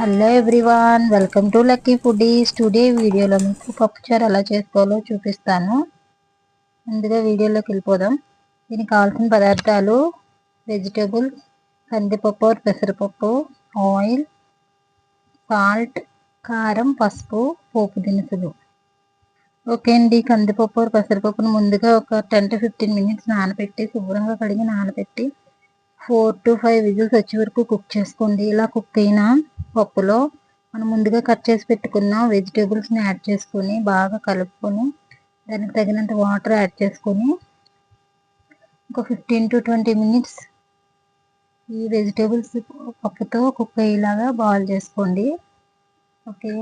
Hello everyone, welcome to lucky foodies. Today వీడియోలో మీకు పప్పుచారు ఎలా చేసుకోవాలో చూపిస్తాను. ముందుగా వీడియోలోకి వెళ్ళిపోదాం. దీనికి కావాల్సిన పదార్థాలు: వెజిటేబుల్స్, కందిపప్పు, పెసరపప్పు, ఆయిల్, సాల్ట్, కారం, పసుపు, పోపు దినుసులు. ఓకే అండి, కందిపప్పు పెసరపప్పును ముందుగా ఒక 10 to 15 మినిట్స్ నానబెట్టి శుభ్రంగా కడిగి నానబెట్టి 4 to 5 విజిల్స్ వచ్చే వరకు కుక్ చేసుకోండి. ఇలా కుక్ అయిన పప్పులో మనం ముందుగా కట్ చేసి పెట్టుకున్న వెజిటేబుల్స్ని యాడ్ చేసుకొని బాగా కలుపుకొని దానికి తగినంత వాటర్ యాడ్ చేసుకొని ఒక 15 to 20 మినిట్స్ ఈ వెజిటేబుల్స్ పప్పుతో కుక్ అయ్యేలాగా బాయిల్ చేసుకోండి. ఓకే,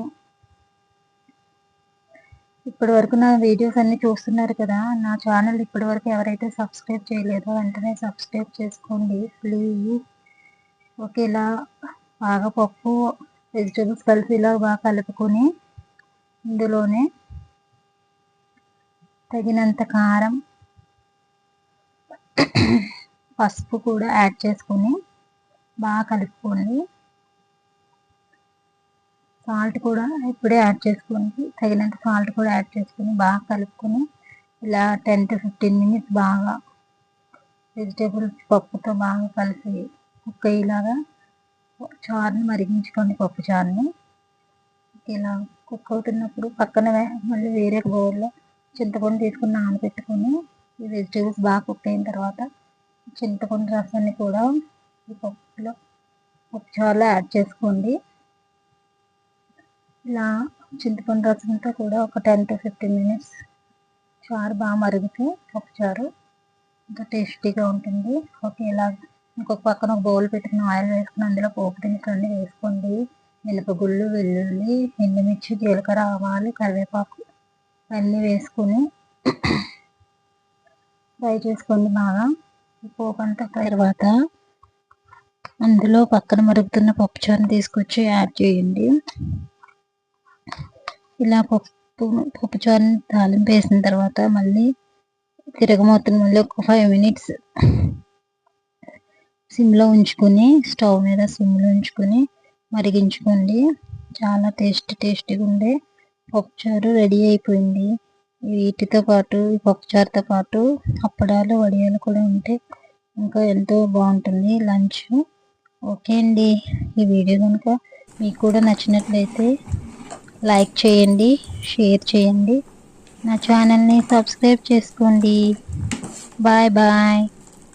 ఇప్పటి వరకు నా వీడియోస్ అన్ని చూస్తున్నారు కదా. నా ఛానల్ ఇప్పటి వరకు ఎవరైతే సబ్స్క్రైబ్ చేయలేదో వెంటనే సబ్స్క్రైబ్ చేసుకోండి ప్లీజ్. ఓకే, ఇలా బాగా పప్పు వెజిటేబుల్స్ కలిసి ఇలా బాగా కలుపుకొని ఇందులోనే తగినంత కారం, పసుపు కూడా యాడ్ చేసుకొని బాగా కలుపుకోండి. సాల్ట్ కూడా ఇప్పుడే యాడ్ చేసుకోండి, తగినంత సాల్ట్ కూడా యాడ్ చేసుకొని బాగా కలుపుకొని ఇలా 10 to 15 మినిట్స్ బాగా వెజిటేబుల్స్ పప్పుతో బాగా కలిసి కుక్ అయ్యేలాగా చారుని మరిగించుకోండి. పప్పు చారుని ఇలా కుక్ అవుతున్నప్పుడు పక్కన మళ్ళీ వేరే బౌల్లో చింతపండు తీసుకుని నానబెట్టుకొని ఈ వెజిటేబుల్స్ బాగా కుక్ అయిన తర్వాత చింతపండు రసాన్ని కూడా ఈ పప్పు చారులో యాడ్ చేసుకోండి. ఇలా చింతపండు రసంతో కూడా ఒక 10 to 15 మినిట్స్ చారు బాగా మరిగితే పప్పు చారు ఇంకా టేస్టీగా ఉంటుంది. ఓకే, ఇలా ఇంకొక పక్కన ఒక బౌల్ పెట్టుకుని ఆయిల్ వేసుకుని అందులో పోపు దినుసులు అన్నీ వేసుకోండి. మినపగుళ్ళు, వెల్లుల్లి, ఎండుమిర్చి, జీలకర్ర, ఆవాలు, కరివేపాకు అన్నీ వేసుకొని ఫ్రై చేసుకోండి బాగా. పోపు అంతా తర్వాత అందులో పక్కన మరుగుతున్న పప్పుచారుని తీసుకొచ్చి యాడ్ చేయండి. ఇలా పప్పుచారుని తాలింపు వేసిన తర్వాత మళ్ళీ తిరగమూతను మళ్ళీ ఒక 5 మినిట్స్ సిమ్లో ఉంచుకొని స్టవ్ మీద సిమ్లో ఉంచుకొని మరిగించుకోండి. చాలా టేస్టీగా ఉండే పప్పుచారు రెడీ అయిపోయింది. వీటితో పాటు ఈ పప్పుచారుతో పాటు అప్పడాలు, వడియాలు కూడా ఉంటే ఇంకా ఎంతో బాగుంటుంది లంచ్. ఓకే అండి, ఈ వీడియో కనుక మీకు కూడా నచ్చినట్లయితే లైక్ చేయండి, షేర్ చేయండి, నా ఛానల్ని సబ్స్క్రైబ్ చేసుకోండి. Bye bye.